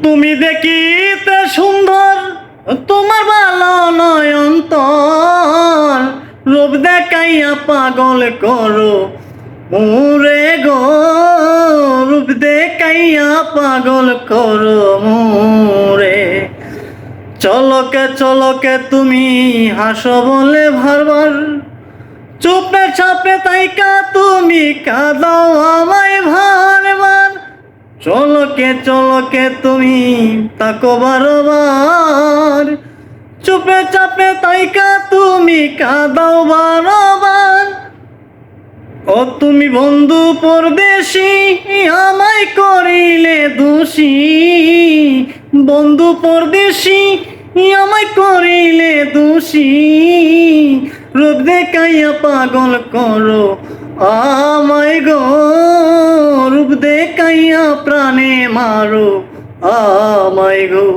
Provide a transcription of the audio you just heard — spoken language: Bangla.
তুমি দেখিতে সুন্দর, তোমার ভালো নয় অন্তর, রূপ দেখাইয়া পাগল করো মোরে গো, রূপ দেখাইয়া পাগল করো মোরে। চলকে চলকে তুমি হাসো বলে ভারবার, চুপে চাপে তাইকা তুমি কাঁদাও আমায় ভারবার। চলকে চলকে তুমি তাকো বারবার, চুপে চাপে তাইকা তুমি কাঁদাও বারবার। ও তুমি বন্ধু পরদেশি আমায় করিলে দোষী, বন্ধু পরদেশি আমায় করিলে দোষী, রূপ দেখাইয়া পাগল করো আমায় গো, রূপ দেখাইয়া প্রাণে মারো আমায় গো।